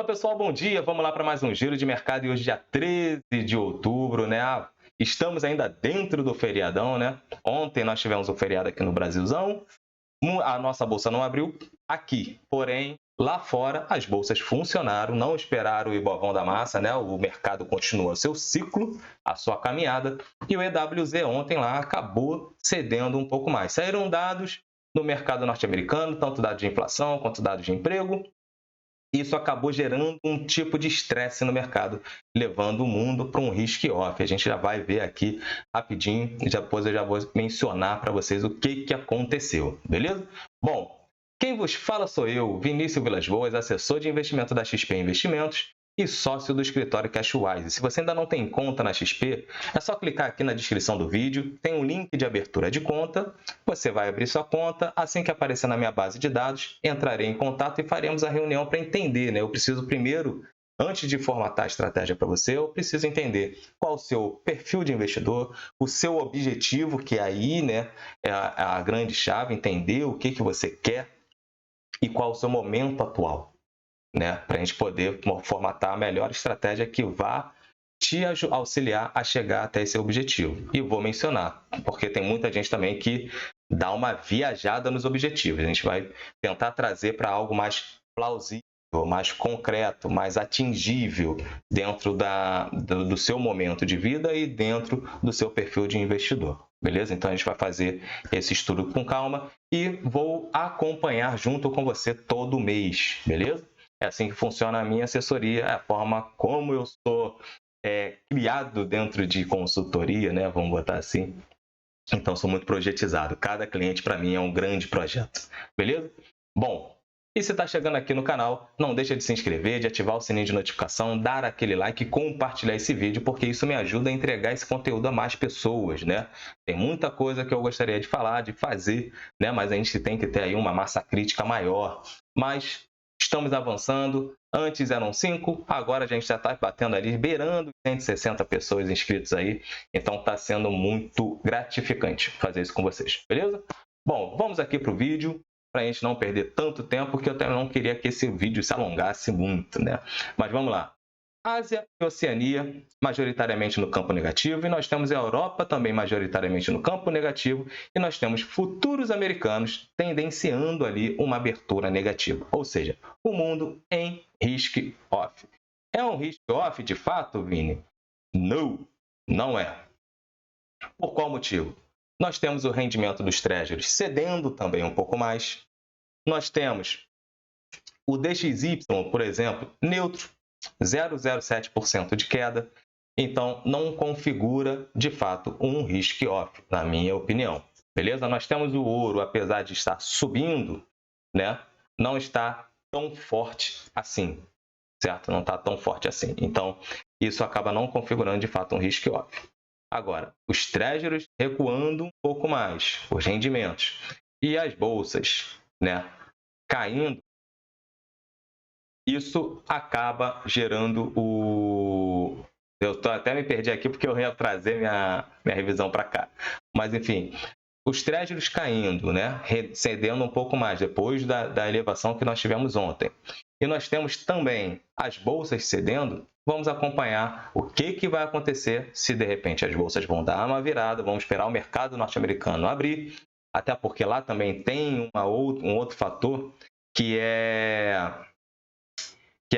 Fala pessoal, bom dia. Vamos lá para mais um giro de mercado e hoje dia 13 de outubro, né? Estamos ainda dentro do feriadão, né? Ontem nós tivemos um feriado aqui no Brasilzão. A nossa bolsa não abriu aqui, porém lá fora as bolsas funcionaram, não esperaram o Ibovão da massa, né? O mercado continua seu ciclo, a sua caminhada e o EWZ ontem lá acabou cedendo um pouco mais. Saíram dados no mercado norte-americano, tanto dados de inflação quanto dados de emprego. Isso acabou gerando um tipo de estresse no mercado, levando o mundo para um risk-off. A gente já vai ver aqui rapidinho, e depois eu já vou mencionar para vocês o que aconteceu, beleza? Bom, quem vos fala sou eu, Vinícius Vilas Boas, assessor de investimento da XP Investimentos e sócio do escritório Cashwise. Se você ainda não tem conta na XP, é só clicar aqui na descrição do vídeo, tem um link de abertura de conta, você vai abrir sua conta, assim que aparecer na minha base de dados, entrarei em contato e faremos a reunião para entender, né? Eu preciso primeiro, antes de formatar a estratégia para você, eu preciso entender qual o seu perfil de investidor, o seu objetivo, que aí, né, é a grande chave, entender o que você quer e qual o seu momento atual, né? Para a gente poder formatar a melhor estratégia que vá te auxiliar a chegar até esse objetivo. E vou mencionar, porque tem muita gente também que dá uma viajada nos objetivos. A gente vai tentar trazer para algo mais plausível, mais concreto, mais atingível dentro do seu momento de vida e dentro do seu perfil de investidor. Beleza? Então a gente vai fazer esse estudo com calma e vou acompanhar junto com você todo mês, beleza? É assim que funciona a minha assessoria, é a forma como eu sou criado dentro de consultoria, né? Vamos botar assim. Então, sou muito projetizado. Cada cliente, para mim, é um grande projeto. Beleza? Bom, e se está chegando aqui no canal, não deixa de se inscrever, de ativar o sininho de notificação, dar aquele like e compartilhar esse vídeo, porque isso me ajuda a entregar esse conteúdo a mais pessoas, né? Tem muita coisa que eu gostaria de falar, de fazer, né? Mas a gente tem que ter aí uma massa crítica maior. Mas estamos avançando. Antes eram 5, agora a gente já está batendo ali, beirando 160 pessoas inscritas aí. Então está sendo muito gratificante fazer isso com vocês, beleza? Bom, vamos aqui para o vídeo, para a gente não perder tanto tempo, porque eu também não queria que esse vídeo se alongasse muito, né? Mas vamos lá. Ásia e Oceania, majoritariamente no campo negativo, e nós temos a Europa também majoritariamente no campo negativo, e nós temos futuros americanos tendenciando ali uma abertura negativa, ou seja, o mundo em risk-off. É um risk-off de fato, Vini? Não, não é. Por qual motivo? Nós temos o rendimento dos treasuries cedendo também um pouco mais. Nós temos o DXY, por exemplo, neutro, 0,07% de queda. Então, não configura, de fato, um risk-off, na minha opinião. Beleza? Nós temos o ouro, apesar de estar subindo, né? Não está tão forte assim, certo? Não está tão forte assim. Então, isso acaba não configurando, de fato, um risk-off. Agora, os treasuries recuando um pouco mais, os rendimentos. E as bolsas, né, caindo, isso acaba gerando o... até me perdi aqui porque eu ia trazer minha revisão para cá. Mas, enfim, os treasuries caindo, né, cedendo um pouco mais depois da elevação que nós tivemos ontem. E nós temos também as bolsas cedendo. Vamos acompanhar o que vai acontecer se, de repente, as bolsas vão dar uma virada. Vamos esperar o mercado norte-americano abrir, até porque lá também tem um outro fator que é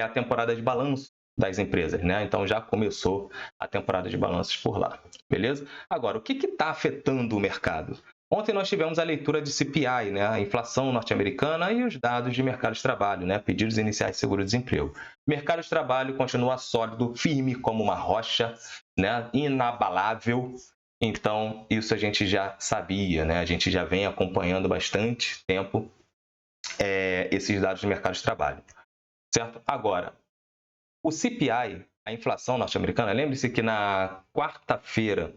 a temporada de balanço das empresas, né? Então já começou a temporada de balanços por lá, beleza? Agora, o que está afetando o mercado? Ontem nós tivemos a leitura de CPI, né? A inflação norte-americana e os dados de mercado de trabalho, né? Pedidos iniciais de seguro-desemprego. Mercado de trabalho continua sólido, firme como uma rocha, né? Inabalável. Então, isso a gente já sabia, né? A gente já vem acompanhando bastante tempo esses dados de mercado de trabalho. Certo? Agora, o CPI, a inflação norte-americana, lembre-se que na quarta-feira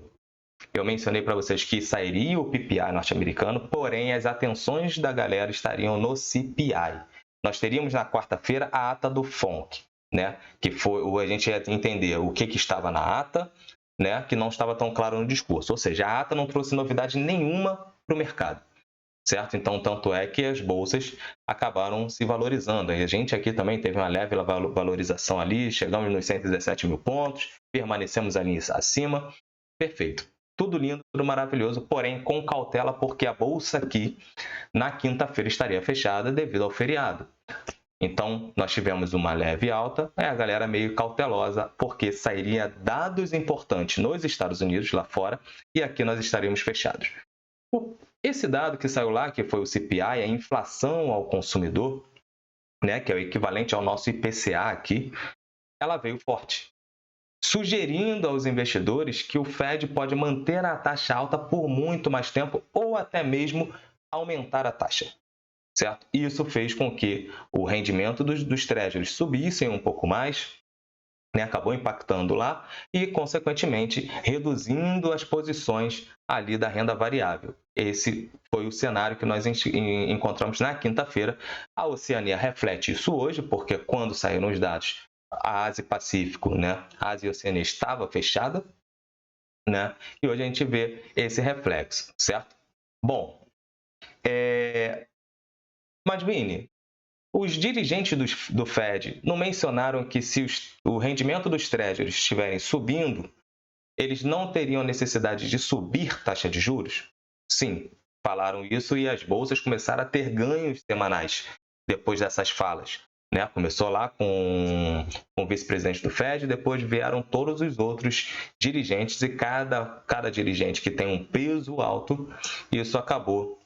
eu mencionei para vocês que sairia o PPI norte-americano, porém as atenções da galera estariam no CPI. Nós teríamos na quarta-feira a ata do FONC, né? Que foi a gente ia entender o que estava na ata, né? Que não estava tão claro no discurso. Ou seja, a ata não trouxe novidade nenhuma para o mercado. certo? Então, tanto é que as bolsas acabaram se valorizando. E a gente aqui também teve uma leve valorização ali, chegamos nos 117 mil pontos, permanecemos ali acima. Perfeito. Tudo lindo, tudo maravilhoso, porém com cautela, porque a bolsa aqui na quinta-feira estaria fechada devido ao feriado. Então, nós tivemos uma leve alta, a galera meio cautelosa, porque sairia dados importantes nos Estados Unidos, lá fora, e aqui nós estaríamos fechados. Esse dado que saiu lá, que foi o CPI, a inflação ao consumidor, né, que é o equivalente ao nosso IPCA aqui, ela veio forte, sugerindo aos investidores que o Fed pode manter a taxa alta por muito mais tempo ou até mesmo aumentar a taxa, certo? Isso fez com que o rendimento dos treasuries subissem um pouco mais, né? Acabou impactando lá e, consequentemente, reduzindo as posições ali da renda variável. Esse foi o cenário que nós encontramos na quinta-feira. A Oceania reflete isso hoje, porque quando saíram os dados, a Ásia-Pacífico, né? A Ásia e a Oceania estava fechada, né? E hoje a gente vê esse reflexo, certo? Bom, mas, Vini, os dirigentes do Fed não mencionaram que se o rendimento dos treasuries estiverem subindo, eles não teriam necessidade de subir taxa de juros? Sim, falaram isso e as bolsas começaram a ter ganhos semanais depois dessas falas, né? Começou lá com o vice-presidente do Fed, depois vieram todos os outros dirigentes e cada dirigente que tem um peso alto, isso acabou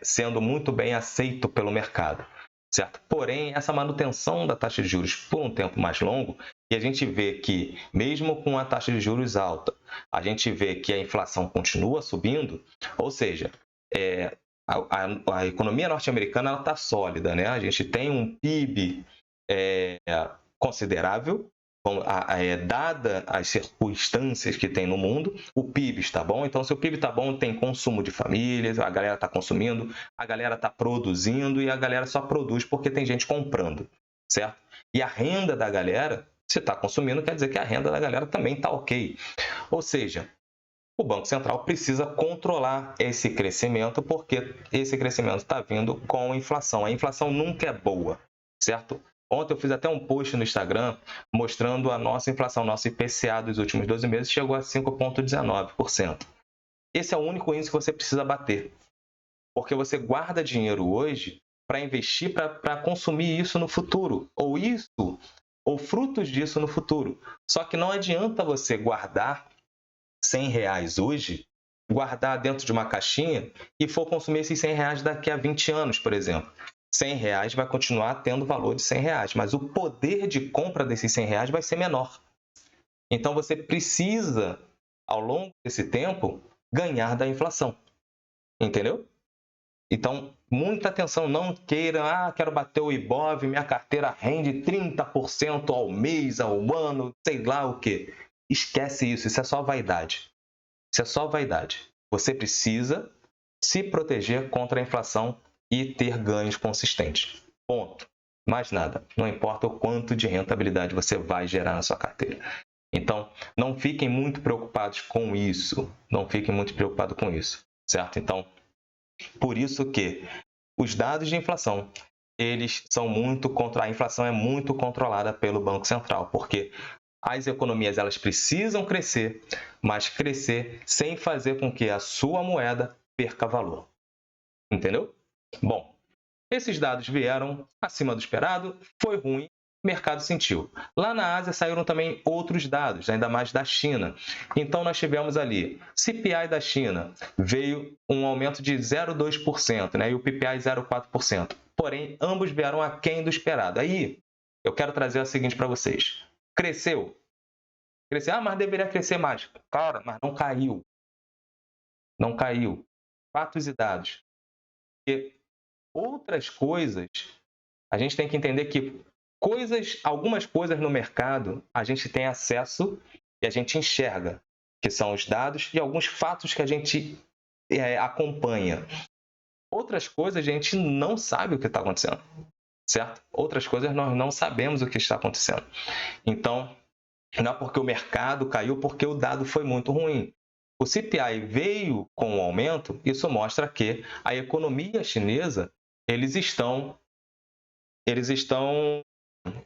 sendo muito bem aceito pelo mercado, certo? Porém, essa manutenção da taxa de juros por um tempo mais longo, e a gente vê que, mesmo com a taxa de juros alta, a gente vê que a inflação continua subindo, ou seja, a economia norte-americana está sólida, né? A gente tem um PIB considerável, dada as circunstâncias que tem no mundo, o PIB está bom. Então, se o PIB está bom, tem consumo de famílias, a galera está consumindo, a galera está produzindo e a galera só produz porque tem gente comprando, certo? E a renda da galera, se está consumindo, quer dizer que a renda da galera também está ok. Ou seja, o Banco Central precisa controlar esse crescimento porque esse crescimento está vindo com a inflação. A inflação nunca é boa, certo? Ontem eu fiz até um post no Instagram mostrando a nossa inflação, nosso IPCA dos últimos 12 meses chegou a 5,19%. Esse é o único índice que você precisa bater, porque você guarda dinheiro hoje para investir, para consumir isso no futuro, ou frutos disso no futuro. Só que não adianta você guardar R$ 100 hoje, guardar dentro de uma caixinha e for consumir esses R$ 100 daqui a 20 anos, por exemplo. R$ 100 vai continuar tendo valor de R$ 100, mas o poder de compra desses R$ 100 vai ser menor. Então, você precisa, ao longo desse tempo, ganhar da inflação. Entendeu? Então, muita atenção, não queira, quero bater o Ibov, minha carteira rende 30% ao mês, ao ano, sei lá o quê. Esquece isso, isso é só vaidade. Isso é só vaidade. Você precisa se proteger contra a inflação e ter ganhos consistentes. Ponto. Mais nada. Não importa o quanto de rentabilidade você vai gerar na sua carteira. Então, não fiquem muito preocupados com isso. Não fiquem muito preocupados com isso, certo? Então, por isso que os dados de inflação, eles são a inflação é muito controlada pelo Banco Central, porque as economias elas precisam crescer, mas crescer sem fazer com que a sua moeda perca valor. Entendeu? Bom, esses dados vieram acima do esperado, foi ruim, o mercado sentiu. Lá na Ásia saíram também outros dados, ainda mais da China. Então nós tivemos ali, CPI da China veio um aumento de 0,2%, né? E o PPI 0,4%. Porém, ambos vieram aquém do esperado. Aí, eu quero trazer o seguinte para vocês. Cresceu? Cresceu, mas deveria crescer mais. Cara, mas não caiu. Não caiu. Fatos e dados. E outras coisas, a gente tem que entender que algumas coisas no mercado, a gente tem acesso e a gente enxerga, que são os dados e alguns fatos que a gente acompanha. Outras coisas a gente não sabe o que está acontecendo, certo? Outras coisas nós não sabemos o que está acontecendo. Então, não é porque o mercado caiu, porque o dado foi muito ruim. o CPI veio com o aumento, isso mostra que a economia chinesa, eles estão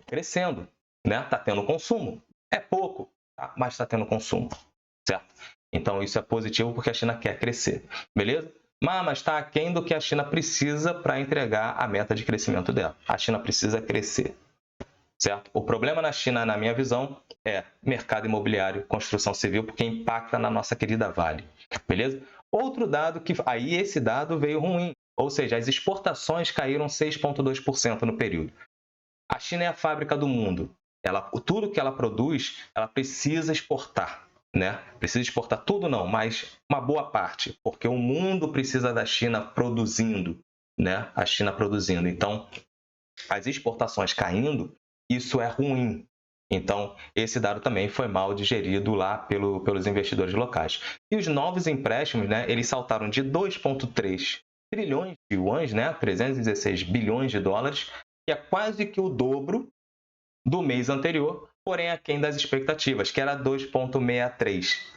crescendo, né? Está tendo consumo. É pouco, tá? Mas está tendo consumo, certo? Então, isso é positivo porque a China quer crescer, beleza? Mas está aquém do que a China precisa para entregar a meta de crescimento dela. A China precisa crescer, certo? O problema na China, na minha visão, é mercado imobiliário, construção civil, porque impacta na nossa querida Vale, beleza? Outro dado que aí esse dado veio ruim, ou seja, as exportações caíram 6,2% no período. A China é a fábrica do mundo. Tudo que ela produz, ela precisa exportar, né? Precisa exportar tudo não, mas uma boa parte, porque o mundo precisa da China produzindo, né? A China produzindo. Então, as exportações caindo, isso é ruim. Então, esse dado também foi mal digerido lá pelos investidores locais. E os novos empréstimos, né, eles saltaram de 2,3 trilhões de yuans, né, 316 bilhões de dólares, que é quase que o dobro do mês anterior, porém aquém das expectativas, que era 2,63.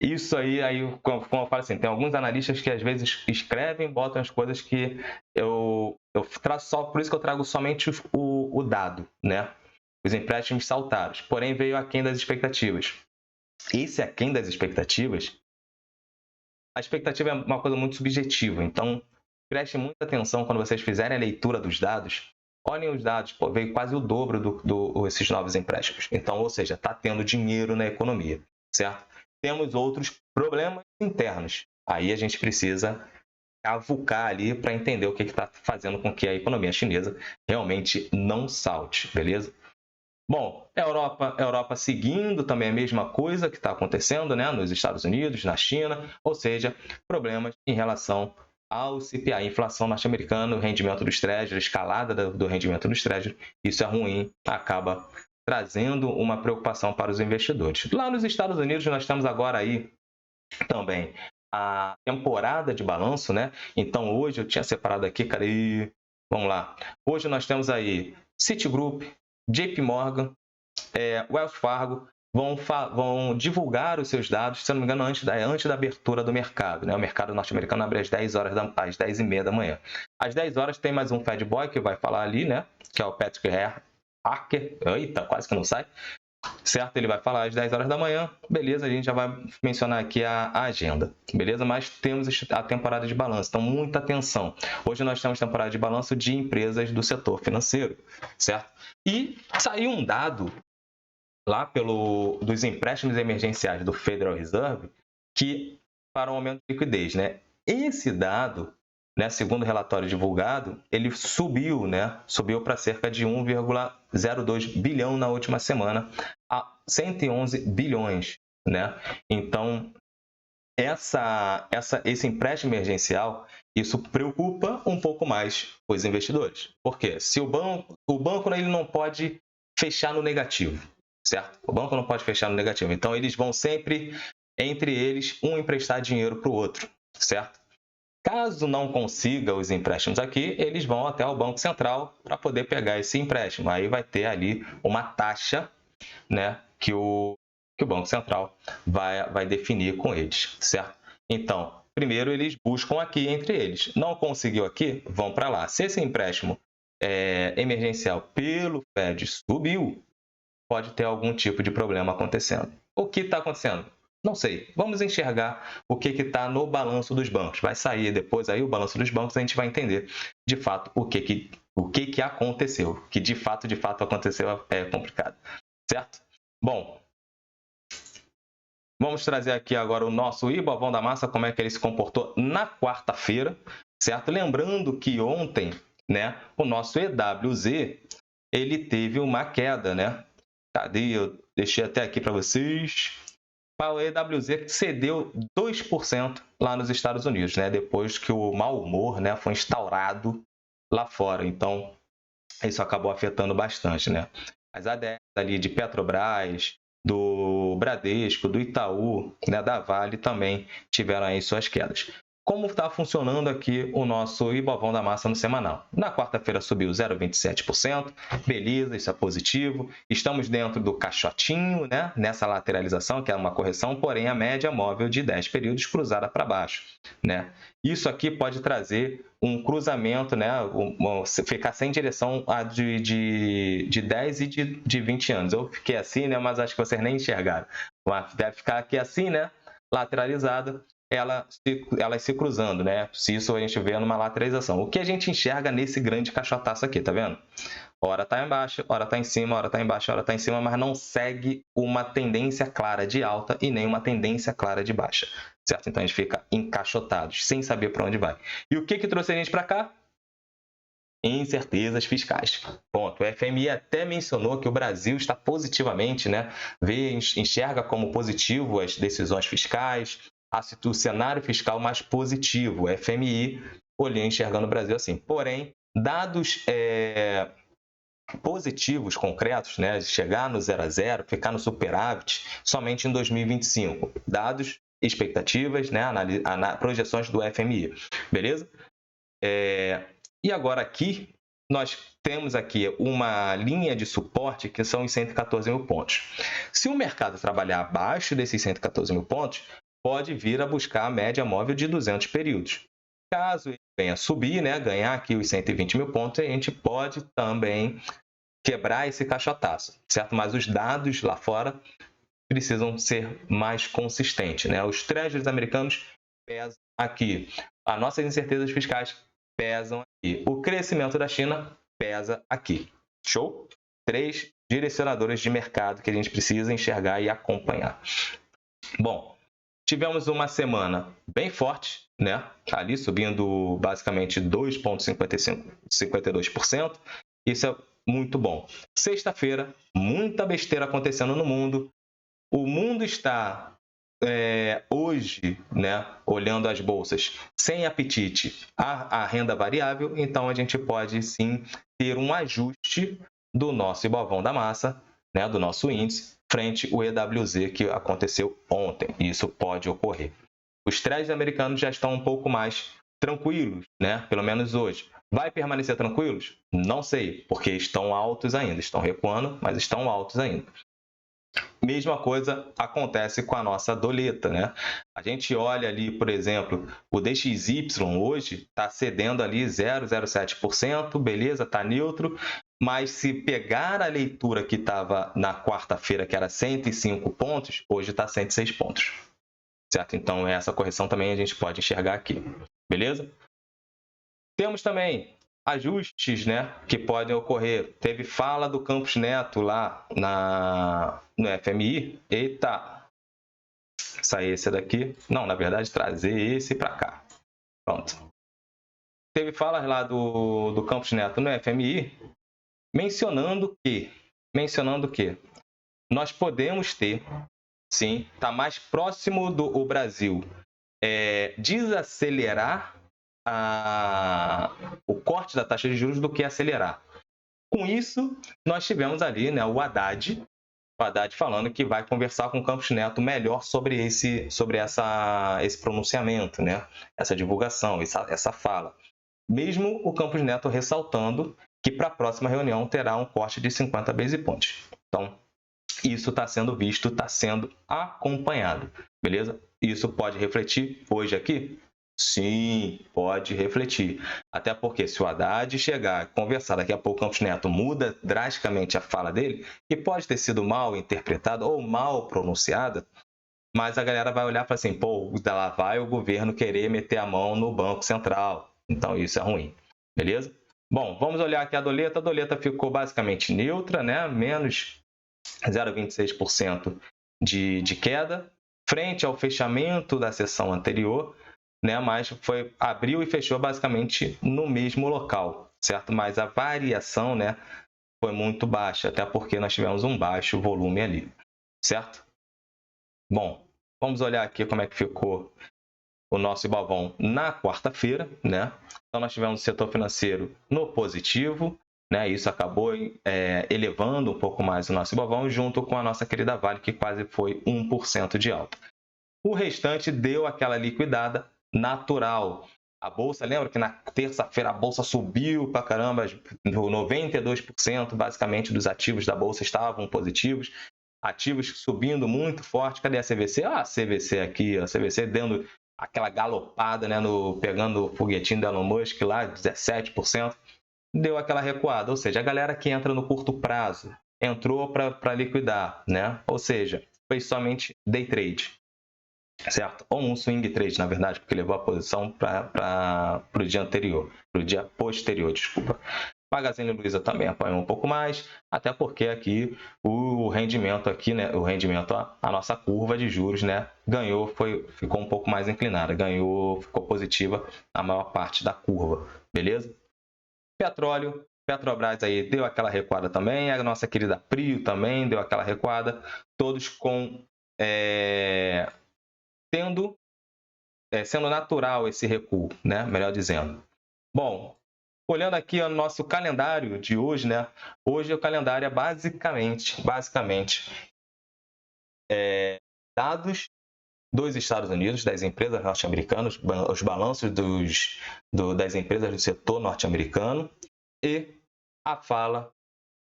Isso aí, como eu falo assim, tem alguns analistas que às vezes escrevem, botam as coisas que eu traço só, por isso que eu trago somente o dado, né? Os empréstimos saltaram, porém veio aquém das expectativas. Esse aquém das expectativas, a expectativa é uma coisa muito subjetiva, então preste muita atenção quando vocês fizerem a leitura dos dados. Olhem os dados, veio quase o dobro esses novos empréstimos. Então, ou seja, está tendo dinheiro na economia, certo? Temos outros problemas internos. Aí a gente precisa cavucar ali para entender o que está fazendo com que a economia chinesa realmente não salte, beleza? Bom, Europa seguindo também a mesma coisa que está acontecendo, né, nos Estados Unidos, na China, ou seja, problemas em relação ao CPI, inflação norte-americana, o rendimento dos Treasuries, escalada do rendimento dos Treasuries, isso é ruim, acaba trazendo uma preocupação para os investidores. Lá nos Estados Unidos, nós temos agora aí também a temporada de balanço, né? Então, hoje eu tinha separado aqui, cara, e vamos lá. Hoje nós temos aí Citigroup, JP Morgan, Wells Fargo, vão divulgar os seus dados, se não me engano, antes da abertura do mercado, né? O mercado norte-americano abre às 10h da manhã. Às 10 horas tem mais um Fed Boy que vai falar ali, né? Que é o Patrick Harker. Eita, quase que não sai. Certo? Ele vai falar às 10 horas da manhã. Beleza, a gente já vai mencionar aqui a agenda. Beleza? Mas temos a temporada de balanço. Então, muita atenção. Hoje nós temos temporada de balanço de empresas do setor financeiro. Certo? E saiu um dado lá dos empréstimos emergenciais do Federal Reserve que para um aumento de liquidez, né? Esse dado, né, segundo o relatório divulgado, ele subiu, né? Subiu para cerca de 1,02 bilhão na última semana a 111 bilhões, né? Então, esse empréstimo emergencial, isso preocupa um pouco mais os investidores. Por quê? Se o banco ele não pode fechar no negativo, certo? O banco não pode fechar no negativo. Então, eles vão sempre, entre eles, um emprestar dinheiro para o outro, certo? Caso não consiga os empréstimos aqui, eles vão até o Banco Central para poder pegar esse empréstimo. Aí vai ter ali uma taxa, né, que o Banco Central vai definir com eles, certo? Então, primeiro eles buscam aqui entre eles. Não conseguiu aqui, vão para lá. Se esse empréstimo emergencial pelo Fed subiu, pode ter algum tipo de problema acontecendo. O que está acontecendo? Não sei. Vamos enxergar o que está no balanço dos bancos. Vai sair depois aí o balanço dos bancos, a gente vai entender de fato o que aconteceu. Que de fato aconteceu é complicado. Certo? Bom, vamos trazer aqui agora o nosso Ibovão da Massa, como é que ele se comportou na quarta-feira, certo? Lembrando que ontem, né, o nosso EWZ, ele teve uma queda, né? Cadê? Eu deixei até aqui para vocês. O EWZ cedeu 2% lá nos Estados Unidos, né? Depois que o mau humor, né, foi instaurado lá fora. Então, isso acabou afetando bastante, né? As ADRs ali de Petrobras, do Bradesco, do Itaú, né, da Vale também tiveram aí suas quedas. como está funcionando aqui o nosso Ibovão da Massa no semanal. Na quarta-feira subiu 0,27%, beleza, isso é positivo. Estamos dentro do caixotinho, né? Nessa lateralização, que é uma correção, porém a média móvel de 10 períodos cruzada para baixo, né? Isso aqui pode trazer um cruzamento, né? Ficar sem direção de 10 e de 20 anos. Eu fiquei assim, né? Mas acho que vocês nem enxergaram. Deve ficar aqui assim, né? Lateralizada, elas se cruzando, né? Se isso a gente vê numa lateralização. O que a gente enxerga nesse grande caixotaço aqui, tá vendo? Hora está embaixo, hora está em cima, hora está embaixo, hora está em cima, mas não segue uma tendência clara de alta e nem uma tendência clara de baixa, certo? Então a gente fica encaixotado, sem saber para onde vai. E o que trouxe a gente para cá? Incertezas fiscais. Ponto. O FMI até mencionou que o Brasil está positivamente, né? Enxerga como positivo as decisões fiscais, o cenário fiscal mais positivo. O FMI olhando, enxergando o Brasil assim. Porém, dados positivos, concretos, né? De chegar no 0 a 0, ficar no superávit, somente em 2025. Dados, expectativas, né? Projeções do FMI. Beleza? E agora aqui, nós temos aqui uma linha de suporte que são os 114 mil pontos. Se o mercado trabalhar abaixo desses 114 mil pontos, pode vir a buscar a média móvel de 200 períodos. Caso ele venha subir, né, ganhar aqui os 120 mil pontos, a gente pode também quebrar esse caixotaço, certo? Mas os dados lá fora precisam ser mais consistentes, né? Os treasuries americanos pesam aqui. As nossas incertezas fiscais pesam aqui. O crescimento da China pesa aqui. Show? 3 direcionadores de mercado que a gente precisa enxergar e acompanhar. Bom, tivemos uma semana bem forte, né? Ali subindo basicamente 2,52%. Isso é muito bom. Sexta-feira, muita besteira acontecendo no mundo. O mundo está hoje, né, olhando as bolsas, sem apetite à renda variável, então a gente pode sim ter um ajuste do nosso Ibovão da Massa, né, do nosso índice, frente ao EWZ que aconteceu ontem. Isso pode ocorrer. Os trades americanos já estão um pouco mais tranquilos, né, pelo menos hoje. Vai permanecer tranquilos? Não sei, porque estão altos ainda, estão recuando, mas estão altos ainda. Mesma coisa acontece com a nossa doleta, né? A gente olha ali, por exemplo, o DXY hoje está cedendo ali 0,07%, beleza, está neutro, mas se pegar a leitura que estava na quarta-feira, que era 105 pontos, hoje está 106 pontos, certo? Então, essa correção também a gente pode enxergar aqui, beleza? Temos também ajustes, né, que podem ocorrer. Teve fala do Campos Neto lá no FMI. Eita! Sair esse daqui. Não, na verdade, trazer esse para cá. Pronto. Teve falas lá do Campos Neto no FMI mencionando que nós podemos ter, sim, tá mais próximo do Brasil desacelerar o corte da taxa de juros do que acelerar. Com isso, nós tivemos ali, né, o Haddad falando que vai conversar com o Campos Neto melhor sobre esse pronunciamento, né, essa divulgação, essa fala. Mesmo o Campos Neto ressaltando que para a próxima reunião terá um corte de 50 base points. Então, isso está sendo visto, está sendo acompanhado, beleza? Isso pode refletir hoje aqui? Sim, pode refletir. Até porque se o Haddad chegar e conversar daqui a pouco, o Campos Neto muda drasticamente a fala dele, que pode ter sido mal interpretada ou mal pronunciada, mas a galera vai olhar e falar assim, pô, lá vai o governo querer meter a mão no Banco Central. Então isso é ruim, beleza? Bom, vamos olhar aqui a doleta. A doleta ficou basicamente neutra, né? Menos 0,26% de queda, frente ao fechamento da sessão anterior, né? Mas abriu e fechou basicamente no mesmo local, certo? Mas a variação, né, foi muito baixa, até porque nós tivemos um baixo volume ali, certo? Bom, vamos olhar aqui como é que ficou o nosso Ibovão na quarta-feira, né? Então, nós tivemos o setor financeiro no positivo, né? Isso acabou elevando um pouco mais o nosso Ibovão, junto com a nossa querida Vale, que quase foi 1% de alta. O restante deu aquela liquidada, natural. A bolsa, lembra que na terça-feira a bolsa subiu pra caramba, 92% basicamente dos ativos da bolsa estavam positivos, ativos subindo muito forte. Cadê a CVC? Ah, a CVC aqui, a CVC dando aquela galopada, né, pegando o foguetinho do Elon Musk lá, 17%, deu aquela recuada. Ou seja, a galera que entra no curto prazo entrou para liquidar, né? Ou seja, foi somente day trade, certo? Ou um swing trade, na verdade, porque levou a posição para o dia anterior, para o dia posterior, desculpa. Magazine Luiza também apanhou um pouco mais, até porque aqui o rendimento aqui, né, o rendimento, a nossa curva de juros, né, ficou um pouco mais inclinada, ficou positiva a maior parte da curva, beleza? Petróleo, Petrobras aí deu aquela recuada também, a nossa querida Prio também deu aquela recuada, todos sendo natural esse recuo, né? Melhor dizendo. Bom, olhando aqui o nosso calendário de hoje, né? Hoje o calendário é basicamente dados dos Estados Unidos, das empresas norte-americanas, os balanços das empresas do setor norte-americano e a fala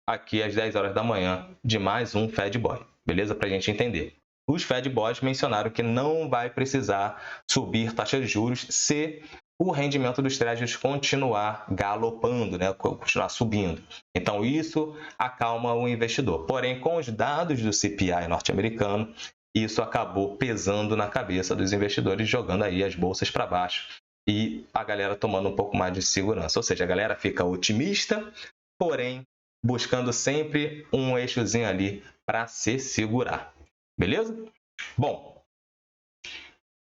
aqui às 10 horas da manhã de mais um Fed Boy, beleza? Para a gente entender. Os Fed Boys mencionaram que não vai precisar subir taxa de juros se o rendimento dos Treasuries continuar galopando, né? Continuar subindo. Então, isso acalma o investidor. Porém, com os dados do CPI norte-americano, isso acabou pesando na cabeça dos investidores, jogando aí as bolsas para baixo e a galera tomando um pouco mais de segurança. Ou seja, a galera fica otimista, porém buscando sempre um eixozinho ali para se segurar. Beleza? Bom,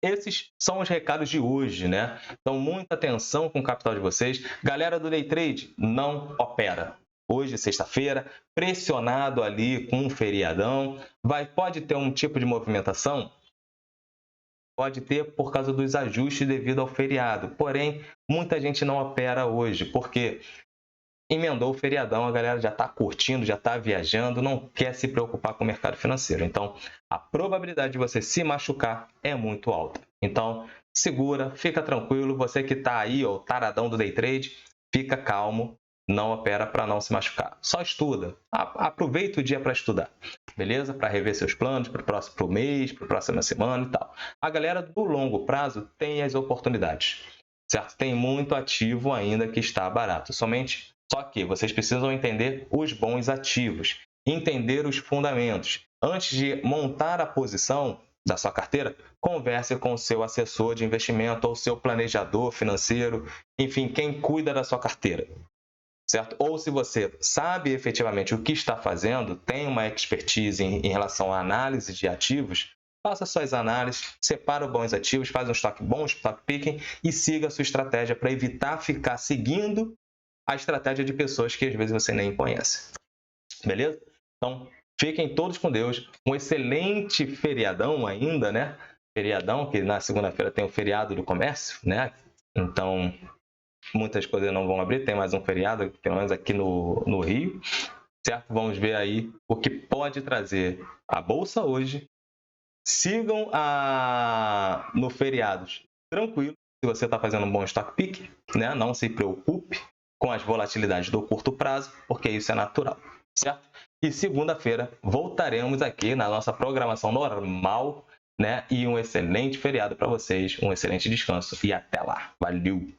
esses são os recados de hoje, né? Então, muita atenção com o capital de vocês. Galera do Day Trade, não opera. Hoje, sexta-feira, pressionado ali com um feriadão. Pode ter um tipo de movimentação? Pode ter por causa dos ajustes devido ao feriado. Porém, muita gente não opera hoje, porque emendou o feriadão, a galera já está curtindo, já está viajando, não quer se preocupar com o mercado financeiro. Então, a probabilidade de você se machucar é muito alta. Então, segura, fica tranquilo. Você que está aí, o taradão do day trade, fica calmo, não opera para não se machucar. Só estuda, aproveita o dia para estudar, beleza? Para rever seus planos para o próximo mês, para a próxima semana e tal. A galera do longo prazo tem as oportunidades, certo? Tem muito ativo ainda que está barato. Só que vocês precisam entender os bons ativos, entender os fundamentos. Antes de montar a posição da sua carteira, converse com o seu assessor de investimento ou seu planejador financeiro, enfim, quem cuida da sua carteira, certo? Ou se você sabe efetivamente o que está fazendo, tem uma expertise em relação à análise de ativos, faça suas análises, separa os bons ativos, faz um estoque bom, stock picking e siga a sua estratégia para evitar ficar seguindo a estratégia de pessoas que às vezes você nem conhece. Beleza? Então, fiquem todos com Deus. Um excelente feriadão ainda, né? Feriadão, que na segunda-feira tem o feriado do comércio, né? Então, muitas coisas não vão abrir. Tem mais um feriado, pelo menos aqui no Rio. Certo? Vamos ver aí o que pode trazer a Bolsa hoje. Sigam no feriados tranquilo. Se você está fazendo um bom stock pick, né? Não se preocupe com as volatilidades do curto prazo, porque isso é natural, certo? E segunda-feira voltaremos aqui na nossa programação normal, né? E um excelente feriado para vocês, um excelente descanso e até lá. Valeu!